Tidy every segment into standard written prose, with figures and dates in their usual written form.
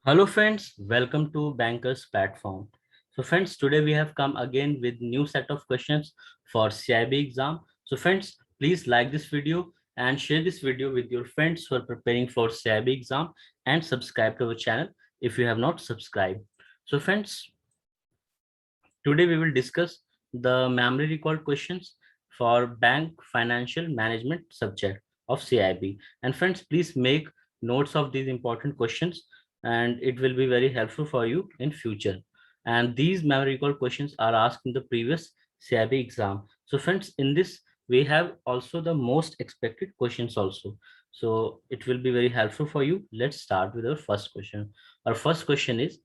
Hello friends, welcome to Bankers platform. So friends, today we have come again with new set of questions for CIB exam. So friends, please like this video and share this video with your friends who are preparing for CIB exam and subscribe to our channel if you have not subscribed. So friends, today we will discuss the memory recall questions for bank financial management subject of CIB. And friends, please make notes of these important questions and it will be very helpful for you in future. And these memory recall questions are asked in the previous CIB exam. So friends, in this we have also the most expected questions also. So it will be very helpful for you. Let's start with our first question. Our first question is,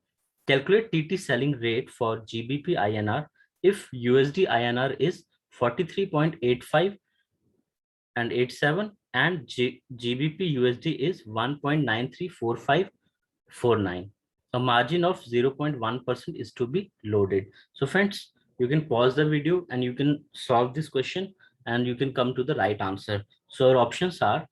calculate TT selling rate for GBP INR if USD INR is 43.85 and 87 and GBP USD is 1.934549. A margin of 0.1% is to be loaded. So friends, you can pause the video and you can solve this question and you can come to the right answer. So our options are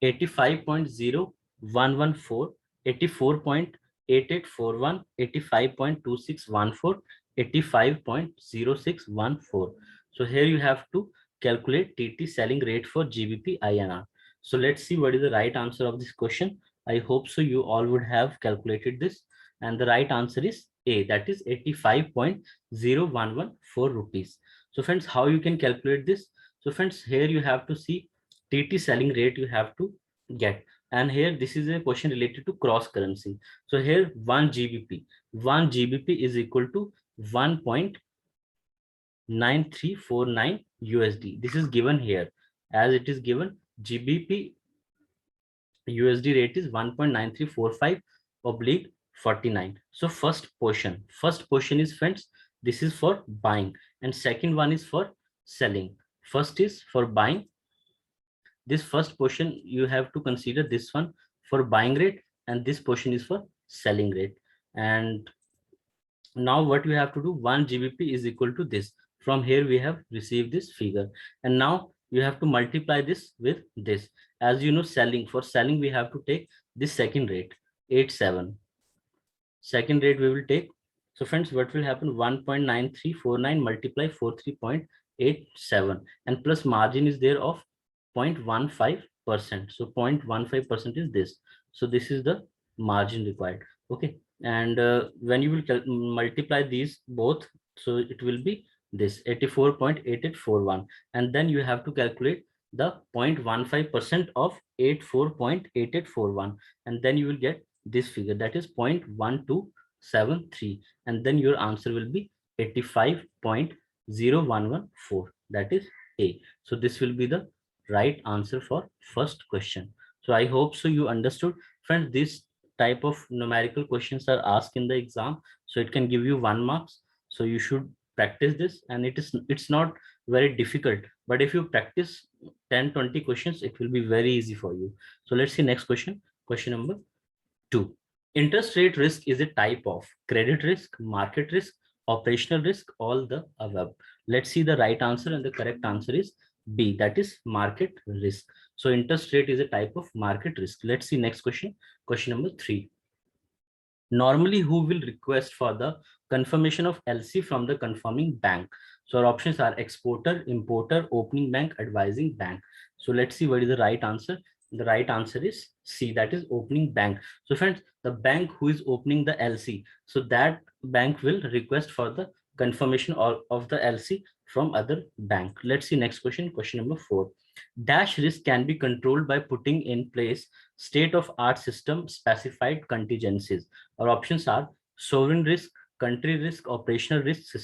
85.0114, 84.8841, 85.2614, 85.0614. So here you have to calculate TT selling rate for GBP INR. So let's see what is the right answer of this question. I hope so you all would have calculated this, and the right answer is A, that is 85.0114 rupees. So friends, how you can calculate this? So friends, here you have to see TT selling rate you have to get. And here this is a question related to cross currency. So here 1 GBP is equal to 1.9349 USD. This is given here as it is given. GBP USD rate is 1.9345 oblique 49. So first portion is friends, this is for buying and second one is for selling. First is for buying. This first portion you have to consider this one for buying rate and this portion is for selling rate. And now what we have to do, 1 GBP is equal to this. From here we have received this figure and now you have to multiply this with this. As you know, for selling we have to take this second rate 87. Second rate we will take. So friends, what will happen, 1.9349 multiply 43.87 and plus margin is there of 0.15%. So 0.15% is this. So this is the margin required. Okay. And when you will multiply these both, so it will be this 84.8841. And then you have to calculate the 0.15% of 84.8841. And then you will get this figure, that is 0.1273. And then your answer will be 85.0114. That is A. So this will be the right answer for first question. So I hope so you understood. Friends, this type of numerical questions are asked in the exam, so it can give you 1 marks. So you should practice this, and it's not very difficult, but if you practice 10-20 questions, it will be very easy for you. So let's see next question. Question number 2. Interest rate risk is a type of credit risk, market risk, operational risk, all the above. Let's see the right answer, and the correct answer is B, that is market risk. So interest rate is a type of market risk. Let's see next question. Question number 3. Normally, who will request for the confirmation of LC from the conforming bank? So our options are exporter, importer, opening bank, advising bank. So let's see what is the right answer. The right answer is C, that is opening bank. So friends, the bank who is opening the LC, so that bank will request for the confirmation of the LC from other bank. Let's see next question. Question number 4. Dash risk can be controlled by putting in place state-of-art system specified contingencies. Our options are sovereign risk, country risk, operational risk,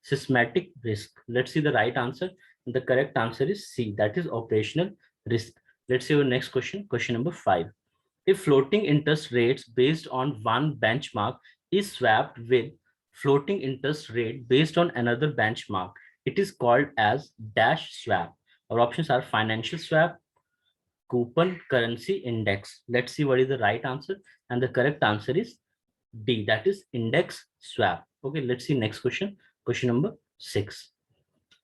systematic risk. Let's see the right answer. The correct answer is C, that is operational risk. Let's see our next question. Question number 5. If floating interest rates based on one benchmark is swapped with floating interest rate based on another benchmark, it is called as dash swap. Our options are financial swap, coupon, currency, index. Let's see what is the right answer. And the correct answer is D, that is index swap. Okay, let's see next question. Question number 6.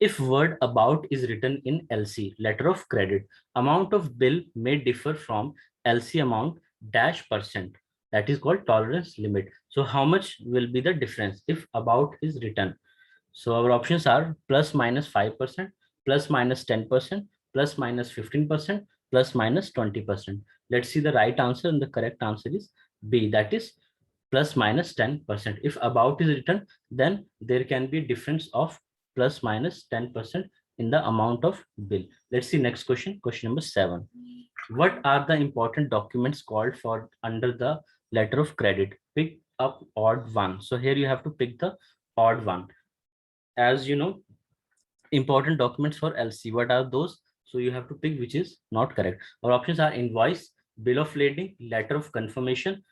If word about is written in LC, letter of credit, amount of bill may differ from LC amount dash percent. That is called tolerance limit. So how much will be the difference if about is written? So our options are plus minus 5%, plus minus 10%, plus minus 15%, plus minus 20%. Let's see the right answer, and the correct answer is B, that is plus minus 10%. If about is written, then there can be a difference of plus minus 10% in the amount of bill. Let's see next question, question number 7. What are the important documents called for under the letter of credit? Pick up odd one. So here you have to pick the odd one. As you know, important documents for LC, what are those? So you have to pick which is not correct. Our options are invoice, bill of lading, letter of confirmation,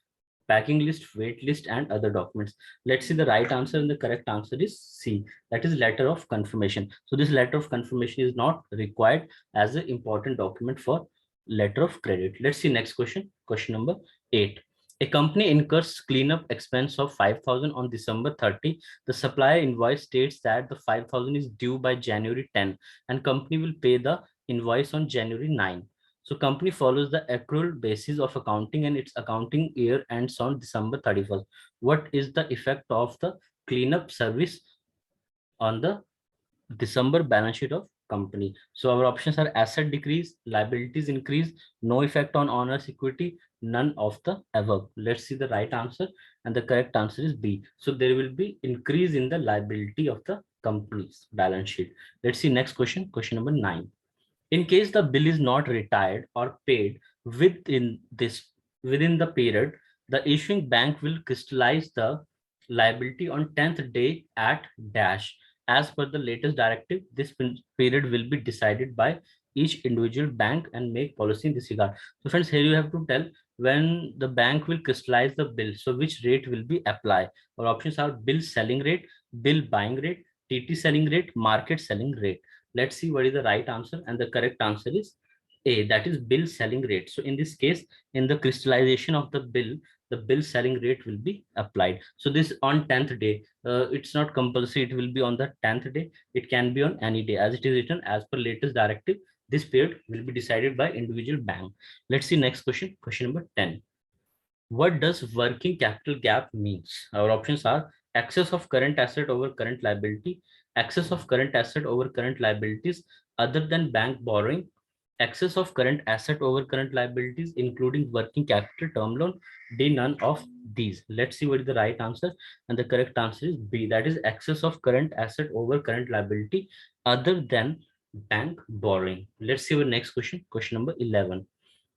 packing list, wait list, and other documents. Let's see the right answer, and the correct answer is C, that is letter of confirmation. So this letter of confirmation is not required as an important document for letter of credit. Let's see next question, question number 8. A company incurs cleanup expense of 5,000 on December 30. The supplier invoice states that the 5,000 is due by January 10, and company will pay the invoice on January 9. So company follows the accrual basis of accounting, and its accounting year ends on December 31st. What is the effect of the cleanup service on the December balance sheet of company? So our options are asset decrease, liabilities increase, no effect on owner's equity, none of the above. Let's see the right answer, and the correct answer is B. So there will be increase in the liability of the company's balance sheet. Let's see next question, question number 9. In case the bill is not retired or paid within this within the period, the issuing bank will crystallize the liability on 10th day at dash. As per the latest directive, this period will be decided by each individual bank and make policy in this regard. So friends, here you have to tell when the bank will crystallize the bill. So which rate will be applied? Our options are bill selling rate, bill buying rate, TT selling rate, market selling rate. Let's see what is the right answer, and the correct answer is A, that is bill selling rate. So in this case, in the crystallization of the bill selling rate will be applied. So this on 10th day, it's not compulsory, it will be on the 10th day. It can be on any day, as it is written as per latest directive. This period will be decided by individual bank. Let's see next question, question number 10. What does working capital gap means? Our options are excess of current asset over current liability, excess of current asset over current liabilities other than bank borrowing, excess of current asset over current liabilities including working capital term loan, D, none of these. Let's see what is the right answer, and the correct answer is B, that is excess of current asset over current liability other than bank borrowing. Let's see our next question, question number 11.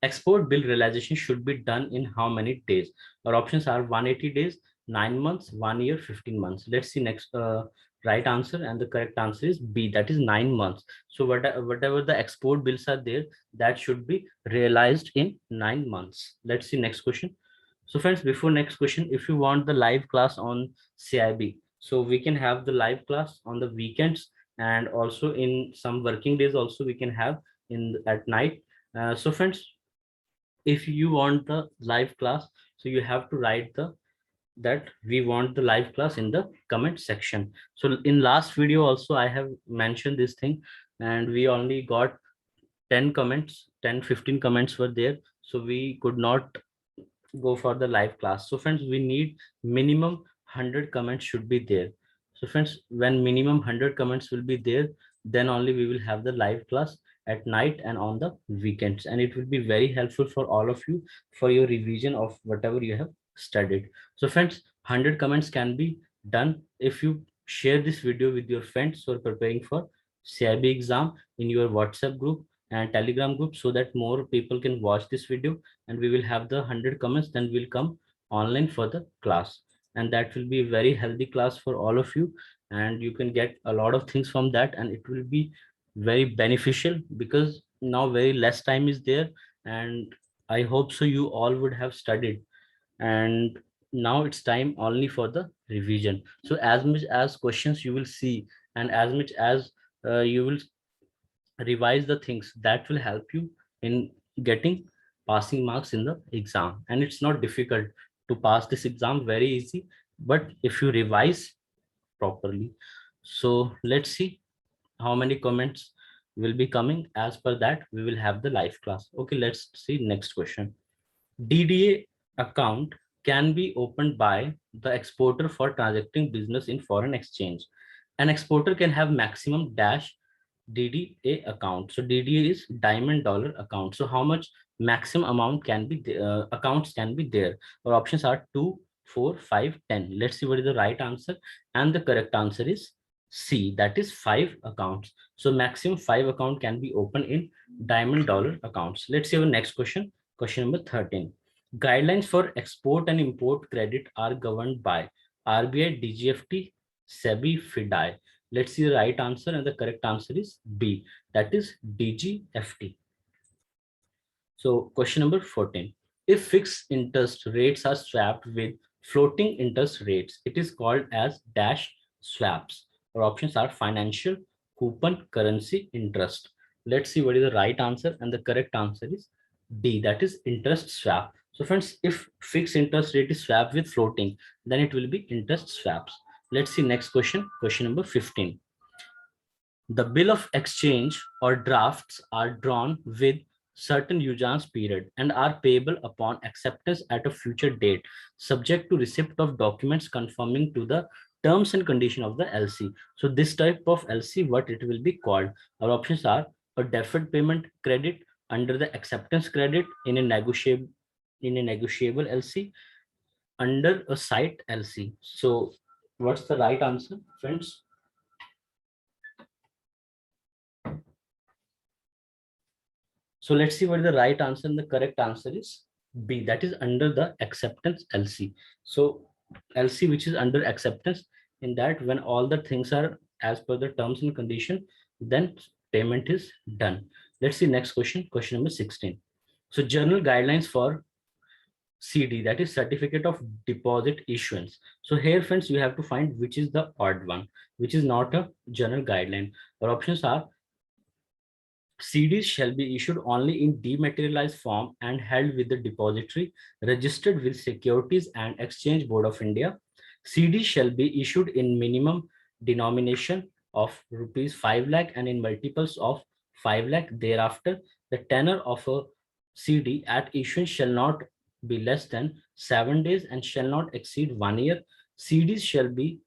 Export bill realization should be done in how many days? Our options are 180 days, 9 months, 1 year, 15 months. Let's see next right answer, and the correct answer is B, that is 9 months. So whatever the export bills are there, that should be realized in 9 months. Let's see next question. So friends, before next question, if you want the live class on CIB, so we can have the live class on the weekends, and also in some working days also we can have in at night. So friends, if you want the live class, so you have to write the that we want the live class in the comment section. So in last video also I have mentioned this thing, and we only got 10 comments, 10-15 comments were there, so we could not go for the live class. So friends, we need minimum 100 comments should be there. So friends, when minimum 100 comments will be there, then only we will have the live class at night and on the weekends, and it will be very helpful for all of you for your revision of whatever you have studied. So friends, 100 comments can be done if you share this video with your friends who are preparing for CIB exam in your WhatsApp group and Telegram group, so that more people can watch this video, and we will have the 100 comments, then we'll come online for the class, and that will be a very healthy class for all of you, and you can get a lot of things from that, and it will be very beneficial because now very less time is there, and I hope so you all would have studied, and now it's time only for the revision. So as much as questions you will see, and as much as you will revise the things, that will help you in getting passing marks in the exam. And it's not difficult to pass this exam, very easy, but if you revise properly. So let's see how many comments will be coming. As per that, we will have the live class. Okay, let's see next question. DDA account can be opened by the exporter for transacting business in foreign exchange. An exporter can have maximum dash DDA account. So DDA is diamond dollar account. So how much maximum amount can be accounts can be there? Our options are 2, 4, 5, 10. Let's see what is the right answer. And the correct answer is C, that is 5 accounts. So maximum 5 account can be opened in diamond dollar accounts. Let's see our next question. Question number 13. Guidelines for export and import credit are governed by RBI, DGFT, SEBI, FIDI. Let's see the right answer, and the correct answer is B, that is DGFT. So question number 14. If fixed interest rates are swapped with floating interest rates, it is called as dash swaps. Our options are financial, coupon, currency, interest. Let's see what is the right answer, and the correct answer is D, that is interest swap. So friends, if fixed interest rate is swapped with floating, then it will be interest swaps. Let's see next question, question number 15. The bill of exchange or drafts are drawn with certain usance period and are payable upon acceptance at a future date, subject to receipt of documents conforming to the terms and condition of the LC. So this type of LC, what it will be called? Our options are a deferred payment credit under the acceptance credit in a negotiable LC, under a site LC. So what's the right answer, friends? So let's see what the right answer, and the correct answer is B, that is under the acceptance LC. So LC which is under acceptance, in that when all the things are as per the terms and condition, then payment is done. Let's see next question, question number 16. So general guidelines for CD, that is certificate of deposit issuance. So here friends, you have to find which is the odd one, which is not a general guideline. Our options are CDs shall be issued only in dematerialized form and held with the depository registered with Securities and Exchange Board of India. CDs shall be issued in minimum denomination of rupees 5 lakh and in multiples of 5 lakh. Thereafter, the tenor of a CD at issuance shall not be less than 7 days and shall not exceed 1 year. CDs shall be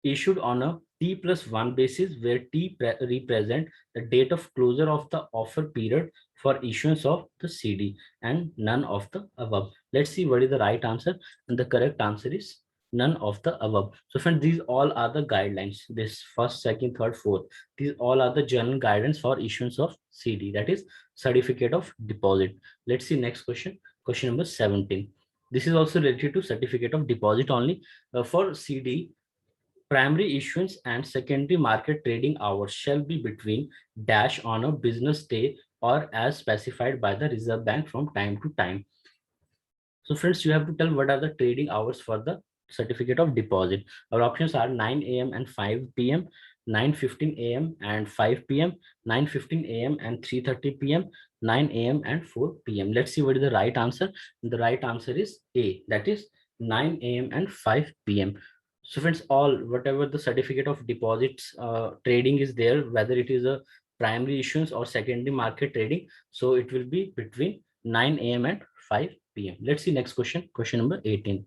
issued on a T+1 basis, where T represent the date of closure of the offer period for issuance of the CD, and none of the above. Let's see what is the right answer, and the correct answer is none of the above. So friends, these all are the guidelines. This first, second, third, fourth, these all are the general guidance for issuance of CD, that is certificate of deposit. Let's see next question, question number 17. This is also related to certificate of deposit only. For CD, primary issuance and secondary market trading hours shall be between dash on a business day or as specified by the Reserve Bank from time to time. So friends, you have to tell what are the trading hours for the certificate of deposit. Our options are 9 a.m. and 5 p.m., 9:15 a.m. and 5 p.m., 9:15 a.m. and 3:30 p.m., 9 a.m. and 4 p.m. Let's see what is the right answer. The right answer is A, that is 9 a.m. and 5 p.m. So friends, all whatever the certificate of deposits trading is there, whether it is a primary issuance or secondary market trading, so it will be between 9 a.m. and 5 p.m. Let's see next question, question number 18.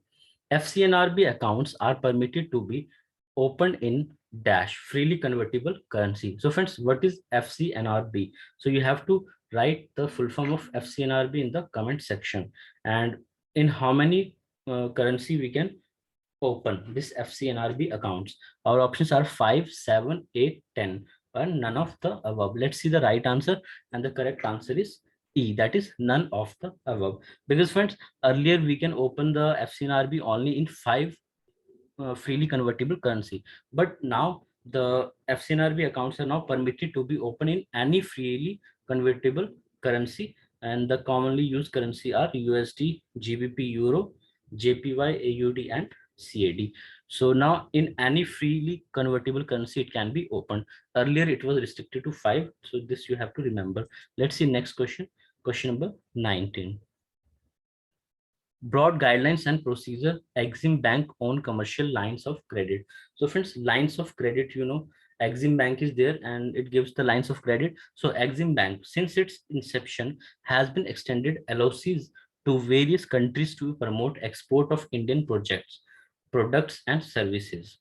FCNRB accounts are permitted to be opened in dash freely convertible currency. So friends, what is FCNRB? So you have to write the full form of FCNRB in the comment section, and in how many currency we can open this FCNRB accounts. Our options are 5, 7, 8, 10, and none of the above. Let's see the right answer, and the correct answer is E, that is none of the above. Because friends, earlier we can open the FCNRB only in 5 freely convertible currency, but now the FCNRB accounts are now permitted to be open in any freely convertible currency, and the commonly used currency are USD, GBP, Euro, JPY, AUD, and CAD. So now in any freely convertible currency it can be opened. Earlier it was restricted to 5, so this you have to remember. Let's see next question, question number 19. Broad guidelines and procedure, Exim Bank own commercial lines of credit. So friends, lines of credit, Exim Bank is there and it gives the lines of credit. So Exim Bank, since its inception, has been extended LOCs to various countries to promote export of Indian projects, products and services.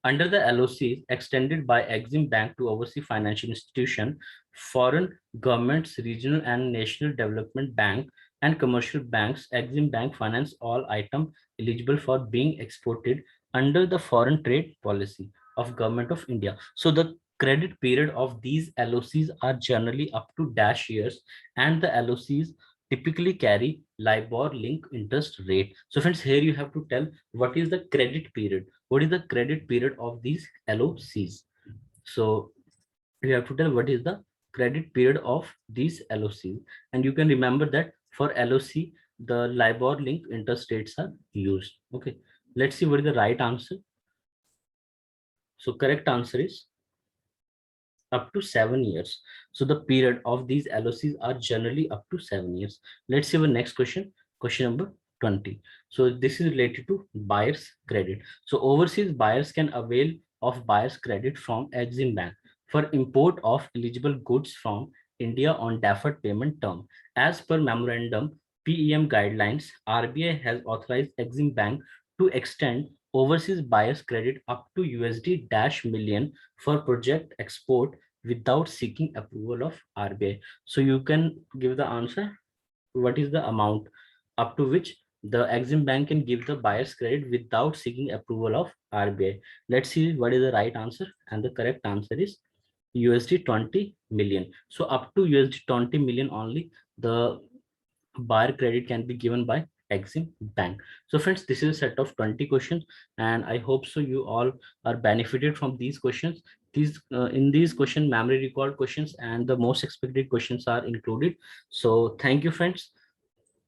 Under the LOCs extended by Exim Bank to oversee financial institution, foreign governments, regional and national development bank, and commercial banks, Exim Bank finance all items eligible for being exported under the foreign trade policy of Government of India. So the credit period of these LOCs are generally up to dash years, and the LOCs typically carry LIBOR link interest rate. So friends, here you have to tell what is the credit period, what is the credit period of these LOCs. So you have to tell what is the credit period of these LOCs, and you can remember that for LOC the LIBOR link interest rates are used. Okay, let's see what is the right answer. So correct answer is up to 7 years. So the period of these LOCs are generally up to 7 years. Let's see our next question, question number 20. So this is related to buyer's credit. So overseas buyers can avail of buyer's credit from Exim Bank for import of eligible goods from India on deferred payment term. As per memorandum PEM guidelines, RBI has authorized Exim Bank to extend overseas buyers credit up to USD dash million for project export without seeking approval of RBI. So you can give the answer. What is the amount up to which the Exim Bank can give the buyer's credit without seeking approval of RBI? Let's see what is the right answer. And the correct answer is USD 20 million. So up to USD 20 million only the buyer credit can be given by Exim Bank. So friends, this is a set of 20 questions, and I hope so you all are benefited from these questions. These in these question memory recall questions and the most expected questions are included. So thank you friends,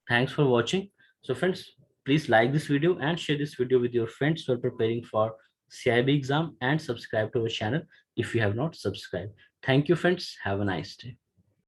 thanks for watching. So friends, please like this video and share this video with your friends who are preparing for CIB exam, and subscribe to our channel if you have not subscribed. Thank you friends, have a nice day.